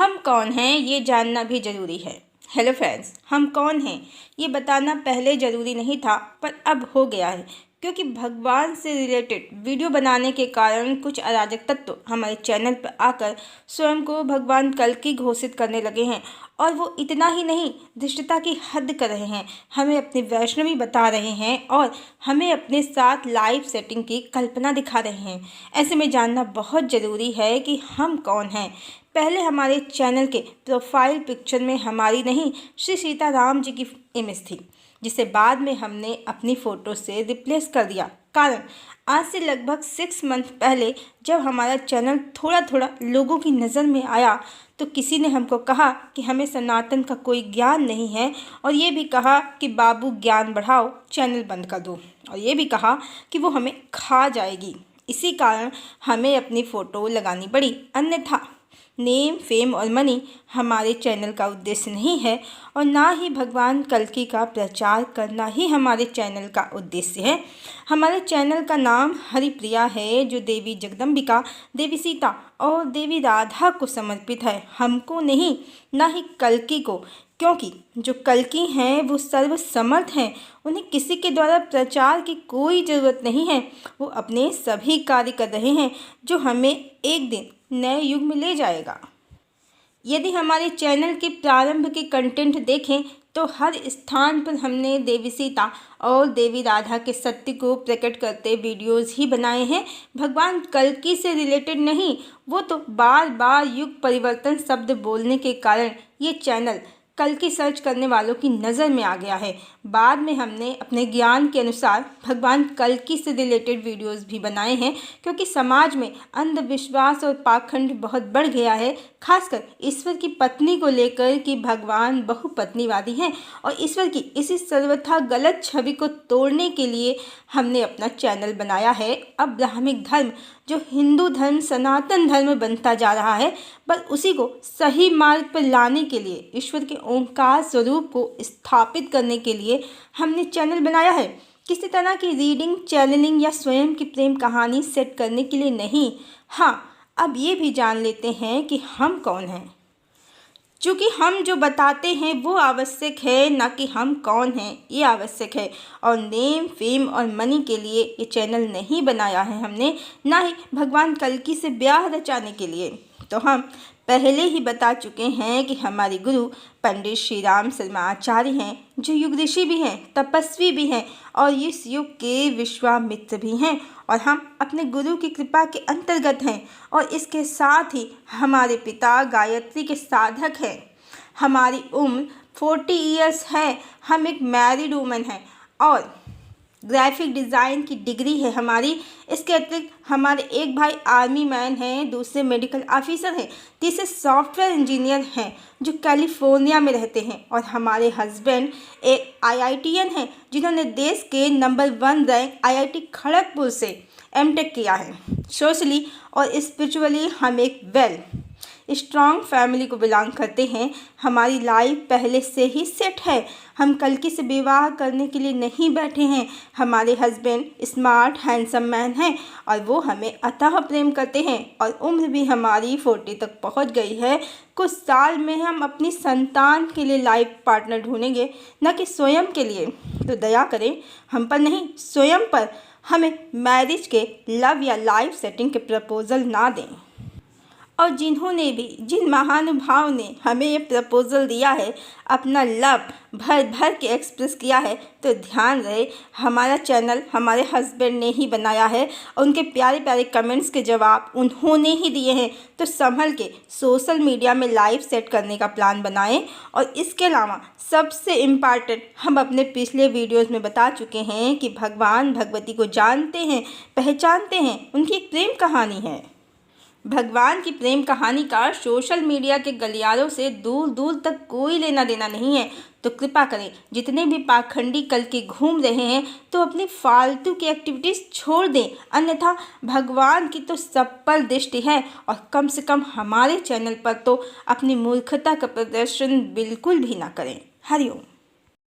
हम कौन हैं ये जानना भी ज़रूरी है। हेलो फ्रेंड्स, हम कौन हैं ये बताना पहले ज़रूरी नहीं था, पर अब हो गया है, क्योंकि भगवान से रिलेटेड वीडियो बनाने के कारण कुछ अराजक तत्व हमारे चैनल पर आकर स्वयं को भगवान कल्कि घोषित करने लगे हैं। और वो इतना ही नहीं, धृष्टता की हद कर रहे हैं, हमें अपनी वैष्णवी बता रहे हैं और हमें अपने साथ लाइव सेटिंग की कल्पना दिखा रहे हैं। ऐसे में जानना बहुत ज़रूरी है कि हम कौन हैं। पहले हमारे चैनल के प्रोफाइल पिक्चर में हमारी नहीं, श्री सीताराम जी की इमेज थी, जिसे बाद में हमने अपनी फ़ोटो से रिप्लेस कर दिया। कारण आज से लगभग 6 मंथ पहले जब हमारा चैनल थोड़ा थोड़ा लोगों की नज़र में आया, तो किसी ने हमको कहा कि हमें सनातन का कोई ज्ञान नहीं है, और ये भी कहा कि बाबू ज्ञान बढ़ाओ, चैनल बंद कर दो, और ये भी कहा कि वो हमें खा जाएगी। इसी कारण हमें अपनी फ़ोटो लगानी पड़ी, अन्यथा नेम, फेम और मनी हमारे चैनल का उद्देश्य नहीं है, और ना ही भगवान कल्कि का प्रचार करना ही हमारे चैनल का उद्देश्य है। हमारे चैनल का नाम हरिप्रिया है, जो देवी जगदम्बिका, देवी सीता और देवी राधा को समर्पित है, हमको नहीं, ना ही कल्कि को। क्योंकि जो कल्कि हैं वो सर्वसमर्थ हैं, उन्हें किसी के द्वारा प्रचार की कोई ज़रूरत नहीं है। वो अपने सभी कार्य कर रहे हैं, जो हमें एक दिन नए युग में ले जाएगा। यदि हमारे चैनल के प्रारंभ के कंटेंट देखें तो हर स्थान पर हमने देवी सीता और देवी राधा के सत्य को प्रकट करते वीडियोस ही बनाए हैं, भगवान कल्कि से रिलेटेड नहीं। वो तो बार बार युग परिवर्तन शब्द बोलने के कारण ये चैनल कल्कि सर्च करने वालों की नज़र में आ गया है। बाद में हमने अपने ज्ञान के अनुसार भगवान कल्कि से रिलेटेड वीडियोस भी बनाए हैं, क्योंकि समाज में अंधविश्वास और पाखंड बहुत बढ़ गया है, खासकर ईश्वर की पत्नी को लेकर कि भगवान बहुपत्नीवादी हैं, और ईश्वर की इसी सर्वथा गलत छवि को तोड़ने के लिए हमने अपना चैनल बनाया है। अब ब्राह्मणिक धर्म जो हिंदू धर्म सनातन धर्म बनता जा रहा है, बस उसी को सही मार्ग पर लाने के लिए, ईश्वर के ओंकार स्वरूप को स्थापित करने के लिए हमने चैनल बनाया है। किसी तरह की रीडिंग, चैनलिंग या स्वयं की प्रेम कहानी सेट करने के लिए नहीं। हाँ, अब ये भी जान लेते हैं कि हम कौन हैं। चूँकि हम जो बताते हैं वो आवश्यक है, ना कि हम कौन हैं ये आवश्यक है। और नेम, फेम और मनी के लिए ये चैनल नहीं बनाया है हमने, ना ही भगवान कल्कि से ब्याह रचाने के लिए। तो हम पहले ही बता चुके हैं कि हमारे गुरु पंडित श्री राम शर्मा आचार्य हैं, जो युग ऋषि भी हैं, तपस्वी भी हैं और इस युग के विश्वामित्र भी हैं, और हम अपने गुरु की कृपा के अंतर्गत हैं। और इसके साथ ही हमारे पिता गायत्री के साधक हैं। हमारी उम्र 40 ईयर्स है, हम एक मैरिड वूमेन हैं, और ग्राफिक डिज़ाइन की डिग्री है हमारी। इसके अतिरिक्त हमारे एक भाई आर्मी मैन हैं, दूसरे मेडिकल ऑफिसर हैं, तीसरे सॉफ्टवेयर इंजीनियर हैं जो कैलिफोर्निया में रहते हैं, और हमारे हस्बैंड एक IITian हैं, जिन्होंने देश के नंबर 1 रैंक IIT खड़गपुर से MTech किया है। सोशली और स्पिरिचुअली हम एक स्ट्रॉन्ग फैमिली को बिलोंग करते हैं। हमारी लाइफ पहले से ही सेट है, हम कल्कि से विवाह करने के लिए नहीं बैठे हैं। हमारे हस्बैंड स्मार्ट हैंडसम मैन हैं, और वो हमें अतः प्रेम करते हैं, और उम्र भी हमारी 40 तक पहुंच गई है। कुछ साल में हम अपनी संतान के लिए लाइफ पार्टनर ढूंढेंगे, न कि स्वयं के लिए। तो दया करें हम पर नहीं, स्वयं पर। हमें मैरिज के लव या लाइफ सेटिंग के प्रपोजल ना दें। और जिन महानुभाव ने हमें ये प्रपोज़ल दिया है, अपना लव भर भर के एक्सप्रेस किया है, तो ध्यान रहे हमारा चैनल हमारे हस्बैंड ने ही बनाया है, और उनके प्यारे प्यारे कमेंट्स के जवाब उन्होंने ही दिए हैं। तो संभल के सोशल मीडिया में लाइव सेट करने का प्लान बनाएं। और इसके अलावा सबसे इम्पॉर्टेंट, हम अपने पिछले वीडियोज़ में बता चुके हैं कि भगवान भगवती को जानते हैं, पहचानते हैं, उनकी एक प्रेम कहानी है। भगवान की प्रेम कहानी का सोशल मीडिया के गलियारों से दूर दूर तक कोई लेना देना नहीं है। तो कृपा करें, जितने भी पाखंडी कल्कि घूम रहे हैं, तो अपनी फालतू की एक्टिविटीज़ छोड़ दें, अन्यथा भगवान की तो सब पर दृष्टि है। और कम से कम हमारे चैनल पर तो अपनी मूर्खता का प्रदर्शन बिल्कुल भी ना करें। हरिओम।